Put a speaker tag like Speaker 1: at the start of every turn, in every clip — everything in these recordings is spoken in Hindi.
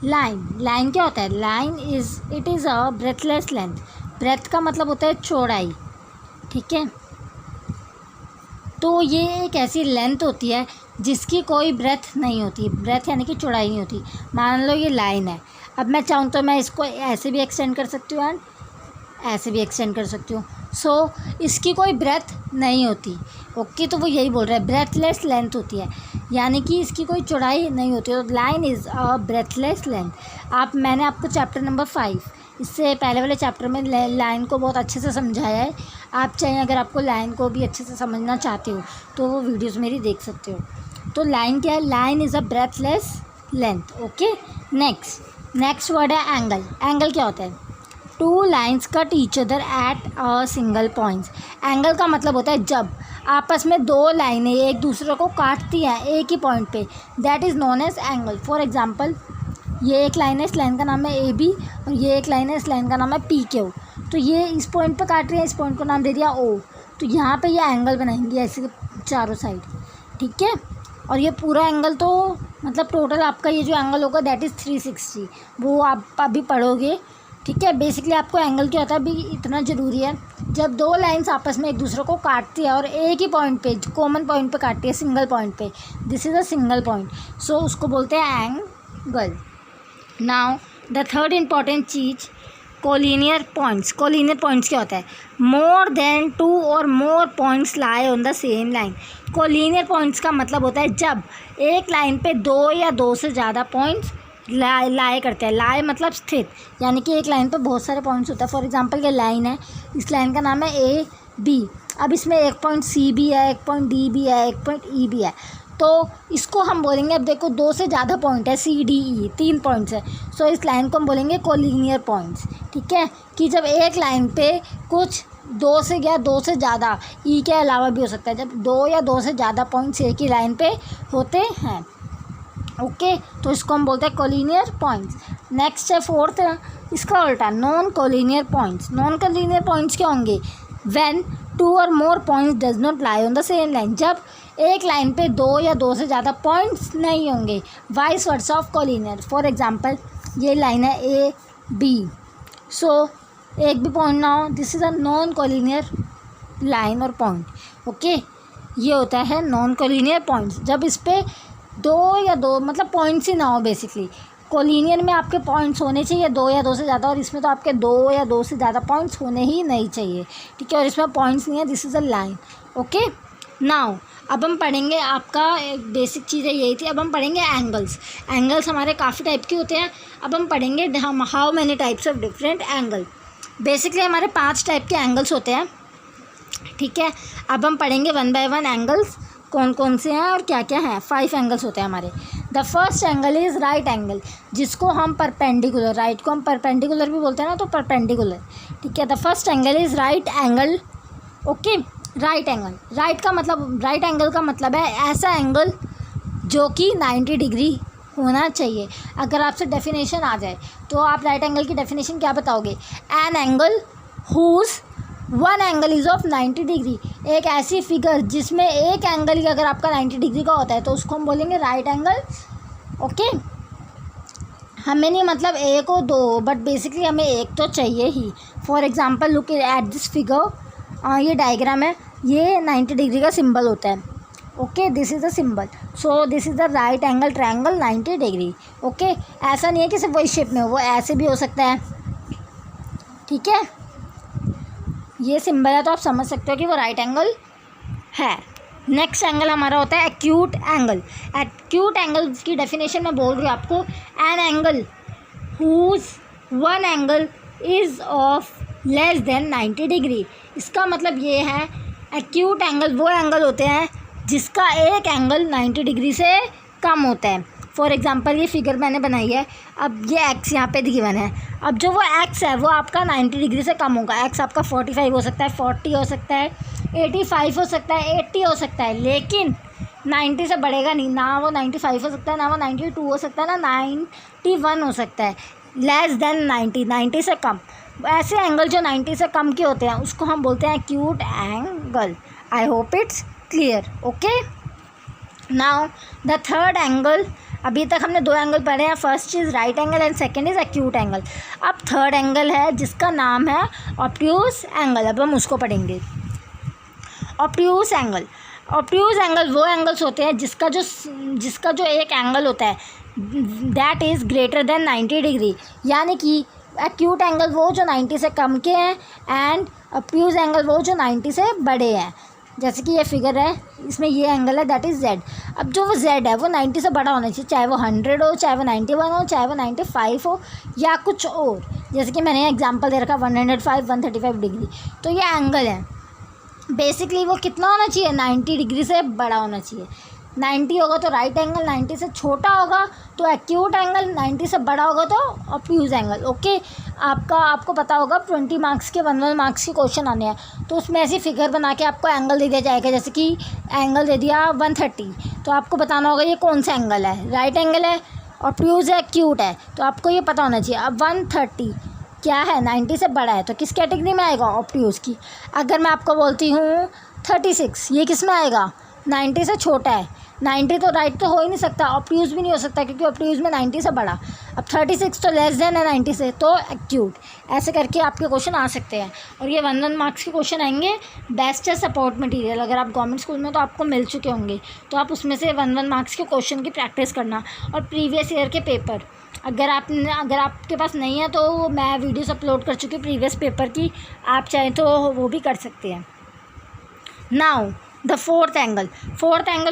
Speaker 1: लाइन क्या होता है? Line it is a breathless length. Breath का मतलब होता है चौड़ाई, ठीक है। तो ये एक ऐसी लेंथ होती है जिसकी कोई ब्रेथ नहीं होती। ब्रेथ यानी कि चौड़ाई नहीं होती। मान लो ये लाइन है, अब मैं चाहूँ तो मैं इसको ऐसे भी एक्सटेंड कर सकती हूँ एंड ऐसे भी एक्सटेंड कर सकती हूँ। सो इसकी कोई ब्रेथ नहीं होती। ओके, तो वो यही बोल रहा है ब्रेथलेस लेंथ होती है, यानी कि इसकी कोई चौड़ाई नहीं होती। तो line is a breathless length. मैंने आपको चैप्टर नंबर 5, इससे पहले वाले चैप्टर में लाइन को बहुत अच्छे से समझाया है। आप चाहें अगर आपको लाइन को भी अच्छे से समझना चाहते हो तो वो वीडियोस मेरी देख सकते हो। तो लाइन क्या है? Line is a breathless length. Okay, next word है एंगल। एंगल क्या होता है? Two lines cut each other at a single points. Angle का मतलब होता है जब आपस में दो लाइनें एक दूसरे को काटती हैं एक ही पॉइंट पे, that is known as angle. For example, ये एक लाइन है, इस लाइन का नाम है ए बी, और ये एक लाइन है, इस लाइन का नाम है पी क्यू। तो ये इस पॉइंट पे काट रही है, इस पॉइंट को नाम दे दिया ओ। तो यहाँ पे ये एंगल बनाएंगे ऐसे चारों साइड, ठीक है। और ये पूरा एंगल तो मतलब टोटल आपका ये जो एंगल होगा दैट इज़ 360, वो आप अभी पढ़ोगे, ठीक है। बेसिकली आपको एंगल क्या होता है अभी इतना ज़रूरी है, जब दो लाइंस आपस में एक दूसरे को काटती है और एक ही पॉइंट पे, कॉमन पॉइंट पे काटती है, सिंगल पॉइंट पे, this is a single point, so उसको बोलते हैं angle. Now the third important चीज़, कोलिनियर पॉइंट्स। कोलिनियर पॉइंट्स क्या होता है? मोर देन 2 और more points lie on the same line. Collinear points का मतलब होता है जब एक लाइन पे 2 या 2 से ज़्यादा पॉइंट्स लाए करते हैं। लाए मतलब स्थित, यानी कि एक लाइन पे बहुत सारे पॉइंट्स होते हैं। फॉर एग्जांपल ये लाइन है, इस लाइन का नाम है ए बी। अब इसमें एक पॉइंट सी भी है, एक पॉइंट डी भी है, एक पॉइंट ई भी है। तो इसको हम बोलेंगे, अब देखो 2 से ज़्यादा पॉइंट है, सी डी ई 3 पॉइंट्स है, सो इस लाइन को हम बोलेंगे कोलिनियर पॉइंट्स, ठीक है। कि जब एक लाइन पे कुछ 2 से या 2 से ज़्यादा, ई के अलावा भी हो सकता है, जब 2 या 2 से ज़्यादा पॉइंट्स एक ही लाइन पे होते हैं, ओके, तो इसको हम बोलते हैं कोलिनियर पॉइंट्स। नेक्स्ट है फोर्थ, इसका उल्टा non collinear points. Non collinear points क्या होंगे? व्हेन 2 और more points does not lie on the same line. जब एक लाइन पे 2 या 2 से ज़्यादा पॉइंट्स नहीं होंगे, vice versa of collinear. For example, ये लाइन है ए बी, सो एक भी पॉइंट ना हो, this is a non collinear line और पॉइंट, ओके। ये होता है नॉन कोलिनियर पॉइंट्स, जब इस पर 2 या 2 मतलब पॉइंट्स ही ना हो। बेसिकली कोलिनियर में आपके पॉइंट्स होने चाहिए 2 या 2 से ज़्यादा, और इसमें तो आपके 2 या 2 से ज़्यादा पॉइंट्स होने ही नहीं चाहिए, ठीक है। और इसमें पॉइंट्स नहीं है, this is a line, okay. Now अब हम पढ़ेंगे, आपका एक बेसिक चीज़ें यही थी। अब हम पढ़ेंगे एंगल्स। एंगल्स हमारे काफ़ी टाइप के होते हैं। अब हम पढ़ेंगे how many types of different angle. Basically हमारे 5 टाइप के एंगल्स होते हैं, ठीक है। अब हम पढ़ेंगे 1 बाय 1 एंगल्स, कौन कौन से हैं और क्या क्या हैं। 5 एंगल्स होते हैं हमारे। The first angle is right angle, जिसको हम परपेंडिकुलर, राइट को हम परपेंडिकुलर भी बोलते हैं ना, तो परपेंडिकुलर, ठीक है। The first angle is right angle, okay. Right angle, right angle का मतलब है ऐसा एंगल जो कि 90 डिग्री होना चाहिए। अगर आपसे डेफिनेशन आ जाए तो आप राइट एंगल की डेफिनेशन क्या बताओगे? An angle whose one angle is of 90 degree. एक ऐसी फिगर जिसमें एक एंगल ही अगर आपका 90 डिग्री का होता है तो उसको हम बोलेंगे राइट एंगल, ओके। हमें नहीं मतलब एक और दो, बट बेसिकली हमें एक तो चाहिए ही। For example look at this figure, ये डायग्राम है, ये 90 डिग्री का सिंबल होता है, okay. This is the symbol, so this is the right angle triangle 90 degree, okay. ऐसा नहीं है कि सिर्फ वही शेप में हो, वो ऐसे भी हो सकता है, ठीक है। ये सिंबल है तो आप समझ सकते हो कि वो राइट एंगल है। नेक्स्ट एंगल हमारा होता है एक्यूट एंगल। एक्यूट एंगल की डेफिनेशन मैं बोल रही हूँ आपको, an angle whose one angle is of less than 90 degree. इसका मतलब ये है, एक्यूट एंगल वो एंगल होते हैं जिसका एक एंगल 90 डिग्री से कम होता है। फॉर एग्जांपल ये फिगर मैंने बनाई है, अब ये एक्स यहाँ पे गिवन है, अब जो वो एक्स है वो आपका 90 डिग्री से कम होगा। एक्स आपका 45 हो सकता है, 40 हो सकता है, 85 हो सकता है, 80 हो सकता है, लेकिन 90 से बढ़ेगा नहीं। ना वो 95 हो सकता है, ना वो 92 हो सकता है, ना 91 हो सकता है। लेस देन 90 से कम। ऐसे एंगल जो 90 से कम के होते हैं उसको हम बोलते हैं acute angle. I hope it's clear, okay. Now the third angle, अभी तक हमने 2 एंगल पढ़े हैं, first is right angle and second is acute angle. अब थर्ड एंगल है जिसका नाम है ऑब्ट्यूज एंगल, अब हम उसको पढ़ेंगे। ऑब्ट्यूज एंगल, ऑब्ट्यूज एंगल वो एंगल्स होते हैं जिसका जो एक एंगल होता है that is greater than 90 degree, यानी कि एक्यूट एंगल वो जो 90 से कम के हैं एंड ऑब्ट्यूज एंगल वो जो 90 से बड़े हैं। जैसे कि ये फिगर है, इसमें ये एंगल है दैट इज़ जेड। अब जो वो जेड है वो 90 से बड़ा होना चाहिए, चाहे वो 100 हो, चाहे वो 91 हो, चाहे वो 95 हो या कुछ और। जैसे कि मैंने एग्जांपल दे रखा 105, 135 डिग्री। तो ये एंगल है बेसिकली वो कितना होना चाहिए, 90 डिग्री से बड़ा होना चाहिए। 90 होगा तो राइट एंगल, 90 से छोटा होगा तो एक्यूट एंगल, 90 से बड़ा होगा तो ऑब्ट्यूज एंगल। ओके, आपको पता होगा 20 मार्क्स के 1 मार्क्स के क्वेश्चन आने हैं, तो उसमें ऐसी फिगर बना के आपको एंगल दे दिया जाएगा। जैसे कि एंगल दे दिया 130, तो आपको बताना होगा ये कौन सा एंगल है, राइट एंगल है, ऑब्ट्यूज है, एक्यूट है, तो आपको ये पता होना चाहिए। अब 130 क्या है, 90 से बड़ा है, तो किस कैटेगरी में आएगा, ऑब्ट्यूज की। अगर मैं आपको बोलती हूँ 36, ये किस में आएगा, 90 से छोटा है। 90 तो राइट तो हो ही नहीं सकता, ऑब्ट्यूज भी नहीं हो सकता क्योंकि ऑब्ट्यूज में 90 से बड़ा। अब 36 तो लेस देन है 90 से, तो एक्यूट। ऐसे करके आपके क्वेश्चन आ सकते हैं और ये 1 मार्क्स के क्वेश्चन आएंगे। बेस्ट है सपोर्ट मटेरियल, अगर आप गवर्नमेंट स्कूल में तो आपको मिल चुके होंगे, तो आप उसमें से 1 मार्क्स के क्वेश्चन की प्रैक्टिस करना। और प्रीवियस ईयर के पेपर अगर आपके पास नहीं है तो मैं वीडियोस अपलोड कर चुकी हूँ प्रीवियस पेपर की, आप चाहें तो वो भी कर सकते हैं। नाउ द फोर्थ एंगल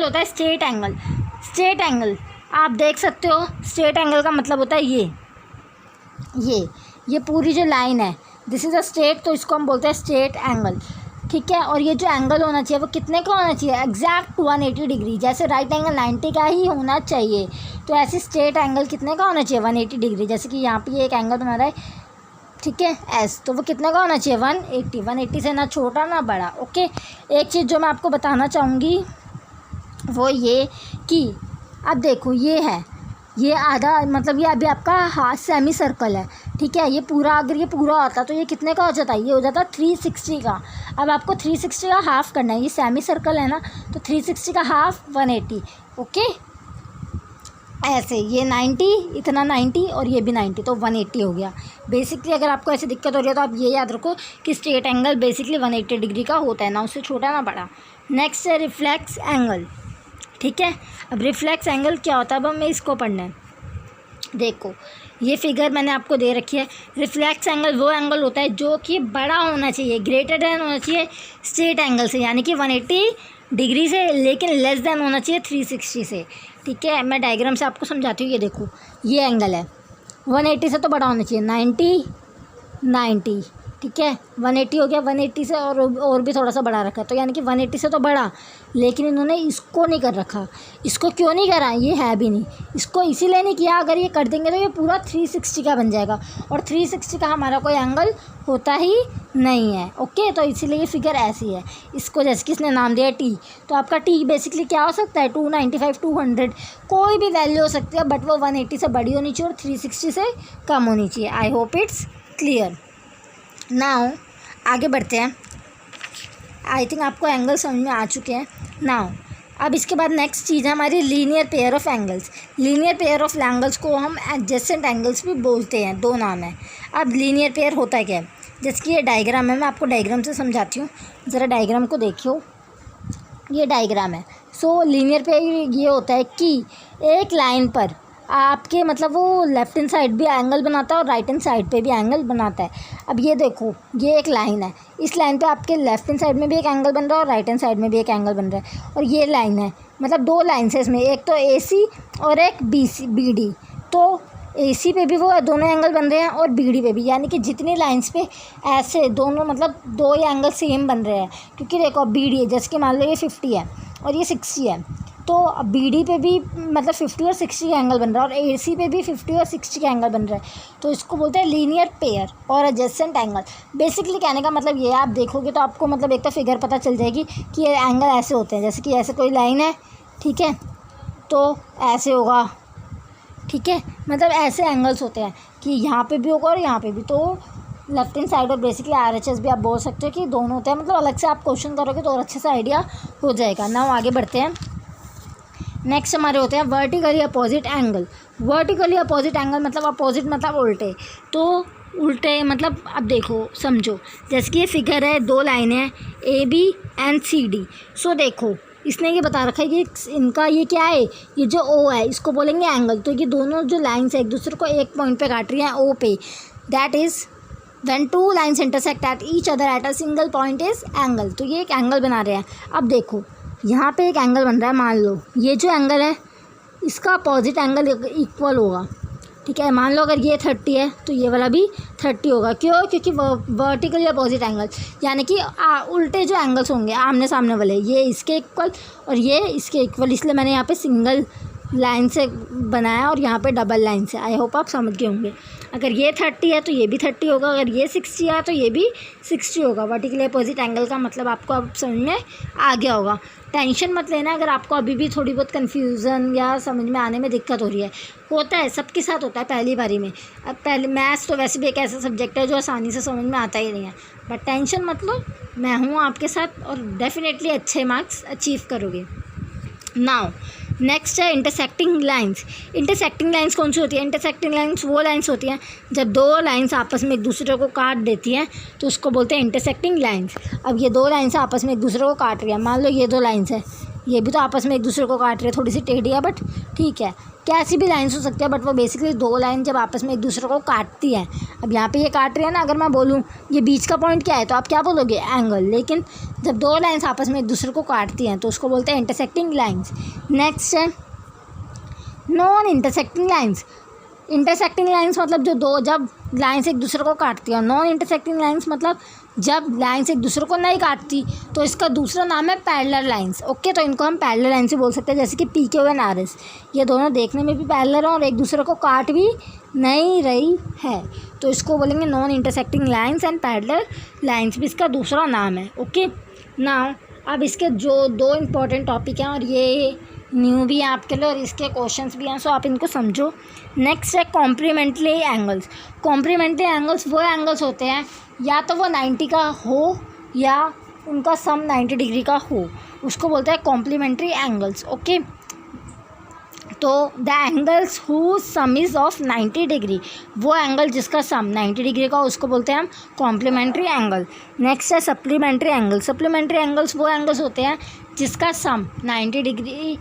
Speaker 1: होता है स्ट्रेट एंगल। स्ट्रेट एंगल आप देख सकते हो, स्ट्रेट एंगल का मतलब होता है ये पूरी जो लाइन है दिस इज़ अ स्ट्रेट, तो इसको हम बोलते हैं स्ट्रेट एंगल, ठीक है। और ये जो एंगल होना चाहिए वो कितने का होना चाहिए, एग्जैक्ट 180 डिग्री। जैसे राइट एंगल 90 का ही होना चाहिए, तो ऐसे स्ट्रेट एंगल कितने का होना चाहिए, 180 डिग्री। जैसे कि यहाँ पे ये एक एंगल बना रहा है, ठीक है, एस, तो वो कितने का होना चाहिए, 180 से ना छोटा ना बड़ा। ओके, एक चीज़ जो मैं आपको बताना चाहूँगी वो ये कि अब देखो ये आधा, मतलब ये अभी आपका हाफ सेमी सर्कल है, ठीक है। ये पूरा, अगर ये पूरा होता तो ये कितने का हो जाता, ये हो जाता 360 का। अब आपको 360 का हाफ करना है, ये सेमी सर्कल है ना, तो 360 का हाफ 180। ओके, ऐसे ये 90, इतना 90 और ये भी 90, तो 180 हो गया। बेसिकली अगर आपको ऐसे दिक्कत हो रही है तो आप ये याद रखो कि स्ट्रेट एंगल बेसिकली 180 डिग्री का होता है, ना उससे छोटा ना बड़ा। नेक्स्ट है रिफ्लेक्स एंगल, ठीक है। अब रिफ्लेक्स एंगल क्या होता है, अब हमें इसको पढ़ना है। देखो ये फिगर मैंने आपको दे रखी है। रिफ्लेक्स एंगल वो एंगल होता है जो कि बड़ा होना चाहिए, ग्रेटर देन होना चाहिए स्ट्रेट एंगल से, यानी कि 180 डिग्री से, लेकिन लेस देन होना चाहिए 360 से, ठीक है। मैं डायग्राम से आपको समझाती हूँ। ये देखो ये एंगल है, 180 से तो बड़ा होना चाहिए, 90, ठीक है, 180 हो गया, 180 से और भी थोड़ा सा बढ़ा रखा, तो यानी कि 180 से तो बड़ा, लेकिन इन्होंने इसको नहीं कर रखा। इसको क्यों नहीं करा, ये है भी नहीं, इसको इसीलिए नहीं किया। अगर ये कर देंगे तो ये पूरा 360 का बन जाएगा, और 360 का हमारा कोई एंगल होता ही नहीं है। ओके, तो इसीलिए ये फिगर ऐसी है। इसको जैसे किसने नाम दिया टी, तो आपका टी बेसिकली क्या हो सकता है, 295, 200 कोई भी वैल्यू हो सकती है, बट वो 180 से बड़ी होनी चाहिए और 360 से कम होनी चाहिए। I hope it's clear. Now आगे बढ़ते हैं। आई थिंक आपको एंगल समझ में आ चुके हैं। नाउ अब इसके बाद नेक्स्ट चीज़ है हमारी linear pair of angles. Linear pair of angles को हम एडजेसेंट एंगल्स भी बोलते हैं, 2 नाम है। अब लीनियर पेयर होता है क्या, जैसे कि ये डायग्राम है, मैं आपको डायग्राम से समझाती हूँ, ज़रा डायग्राम को देखियो। ये डायग्राम है। सो लीनियर पेयर ये होता है कि एक लाइन पर आपके मतलब वो लेफ्ट हैंड साइड भी एंगल बनाता है और राइट हैंड साइड पे भी एंगल बनाता है। अब ये देखो ये एक लाइन है, इस लाइन पे आपके लेफ्ट हैंड साइड में भी एक एंगल बन रहा है और राइट हैंड साइड में भी एक एंगल बन रहा है। और ये लाइन है, मतलब 2 लाइन्स है इसमें, एक तो AC और एक BD। तो AC पे भी वो दोनों एंगल बन रहे हैं और BD पे भी, यानी कि जितनी लाइंस पे ऐसे दोनों मतलब 2 ही एंगल सेम बन रहे हैं। क्योंकि देखो BD जैसे कि मान लो ये 50 है और ये 60 है, तो BD पे भी मतलब 50 और 60 का एंगल बन रहा है और AC पे भी 50 और 60 का एंगल बन रहा है। तो इसको बोलते हैं लीनियर पेयर और एडजेसेंट एंगल। बेसिकली कहने का मतलब ये है, आप देखोगे तो आपको मतलब एक तो फिगर पता चल जाएगी कि ये एंगल ऐसे होते हैं। जैसे कि ऐसे कोई लाइन है, ठीक है, तो ऐसे होगा, ठीक है, मतलब ऐसे एंगल्स होते हैं कि यहाँ पे भी होगा और यहाँ पे भी। तो लेफ्ट हैंड साइड और बेसिकली RHS भी आप बोल सकते हो कि दोनों होते हैं, मतलब अलग से आप क्वेश्चन करोगे तो और अच्छे से आइडिया हो जाएगा। नाउ आगे बढ़ते हैं। नेक्स्ट हमारे होते हैं vertically opposite angle. Vertically opposite angle मतलब अपोजिट मतलब उल्टे। तो उल्टे मतलब अब देखो समझो, जैसे कि ये फिगर है, दो लाइनें हैं A B and C D. So देखो इसने ये बता रखा है कि इनका ये क्या है, ये जो ओ है इसको बोलेंगे एंगल। तो ये दोनों जो लाइन्स है एक दूसरे को एक पॉइंट पे काट रही हैं ओ पे, that is when two lines intersect at each other at a single point is angle. तो ये एक एंगल बना रहे हैं। अब देखो यहाँ पे एक एंगल बन रहा है, मान लो ये जो एंगल है इसका अपोजिट एंगल इक्वल होगा, ठीक है। मान लो अगर ये 30 है तो ये वाला भी 30 होगा। क्यों? क्योंकि वर्टिकली अपोजिट एंगल यानी कि उल्टे जो एंगल्स होंगे आमने सामने वाले, ये इसके इक्वल और ये इसके इक्वल, इसलिए मैंने यहाँ पे सिंगल लाइन से बनाया और यहाँ पे डबल लाइन से। आई होप आप समझ गए होंगे। अगर ये 30 है तो ये भी 30 होगा, अगर ये 60 है तो ये भी 60 होगा। वर्टिकली अपोजिट एंगल का मतलब आपको अब समझ में आ गया होगा। टेंशन मत लेना अगर आपको अभी भी थोड़ी बहुत कन्फ्यूज़न या समझ में आने में दिक्कत हो रही है। होता है, सबके साथ होता है पहली बारी में। अब पहले मैथ्स तो वैसे भी एक ऐसा सब्जेक्ट है जो आसानी से समझ में आता ही नहीं है, बट टेंशन मत लो, मैं हूँ आपके साथ और डेफिनेटली अच्छे मार्क्स अचीव करोगे। नाउ नेक्स्ट है इंटरसेक्टिंग लाइंस। इंटरसेक्टिंग लाइंस कौन सी होती है? इंटरसेक्टिंग लाइंस वो लाइंस होती हैं जब दो लाइंस आपस में एक दूसरे को काट देती हैं तो उसको बोलते हैं इंटरसेक्टिंग लाइंस। अब ये दो लाइंस आपस में एक दूसरे को काट रही है, मान लो ये दो लाइंस है, ये भी तो आपस में एक दूसरे को काट रही है, थोड़ी सी टेढ़ी है बट ठीक है। कैसी भी लाइन्स हो सकती है बट वो बेसिकली दो लाइन जब आपस में एक दूसरे को काटती है। अब यहाँ पे ये काट रही है ना, अगर मैं बोलूँ ये बीच का पॉइंट क्या है तो आप क्या बोलोगे? एंगल। लेकिन जब दो लाइन्स आपस में एक दूसरे को काटती हैं तो उसको बोलते हैं इंटरसेक्टिंग लाइन्स। नेक्स्ट है non intersecting lines. Intersecting lines मतलब जो दो जब लाइन्स एक दूसरे को काटती है। नॉन इंटरसेक्टिंग लाइन्स मतलब जब लाइन्स एक दूसरे को नहीं काटती, तो इसका दूसरा नाम है पैरेलल लाइन्स। ओके, तो इनको हम पैरेलल लाइन से बोल सकते हैं, जैसे कि P Q and R S. ये दोनों देखने में भी पैरेलल हैं और एक दूसरे को काट भी नहीं रही है, तो इसको बोलेंगे non intersecting lines and parallel lines भी इसका दूसरा नाम है। ओके, नाउ अब इसके जो दो इम्पॉर्टेंट टॉपिक हैं और ये न्यू भी हैं आपके लिए और इसके क्वेश्चंस भी हैं, सो आप इनको समझो। नेक्स्ट है कॉम्प्लीमेंट्री एंगल्स। कॉम्प्लीमेंट्री एंगल्स वो एंगल्स होते हैं या तो वो 90 का हो या उनका सम 90 डिग्री का हो, उसको बोलते हैं कॉम्प्लीमेंट्री एंगल्स। ओके, तो the angles who some is of 90 degree, वो एंगल जिसका सम 90 डिग्री का उसको बोलते हैं हम कॉम्प्लीमेंट्री एंगल। नेक्स्ट है सप्लीमेंट्री एंगल। सप्लीमेंट्री एंगल्स वो एंगल्स होते हैं जिसका सम 90 डिग्री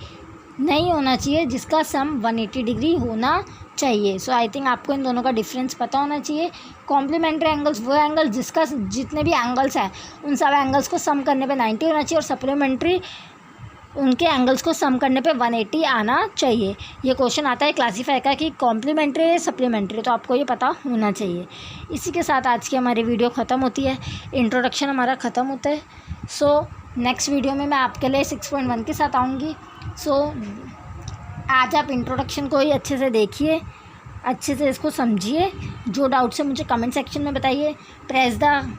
Speaker 1: नहीं होना चाहिए, जिसका सम 180 डिग्री होना चाहिए। सो आई थिंक आपको इन दोनों का डिफरेंस पता होना चाहिए। कॉम्प्लीमेंट्री एंगल्स वो एंगल जिसका जितने भी एंगल्स हैं उन सब एंगल्स को सम करने पे 90 होना चाहिए और सप्लीमेंट्री उनके एंगल्स को सम करने पे 180 आना चाहिए। ये क्वेश्चन आता है क्लासीफाई का कि कॉम्प्लीमेंट्री सप्लीमेंट्री, तो आपको ये पता होना चाहिए। इसी के साथ आज की हमारी वीडियो ख़त्म होती है, इंट्रोडक्शन हमारा ख़त्म होता है। सो नेक्स्ट वीडियो में मैं आपके लिए 6.1 के साथ आऊँगी। सो आज आप इंट्रोडक्शन को ही अच्छे से देखिए, अच्छे से इसको समझिए। जो डाउट्स है मुझे कमेंट सेक्शन में बताइए। Press the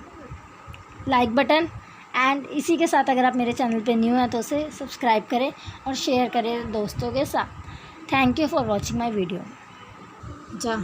Speaker 1: like button and इसी के साथ अगर आप मेरे चैनल पे न्यू हैं तो उसे सब्सक्राइब करें और शेयर करें दोस्तों के साथ। Thank you for watching my video. जा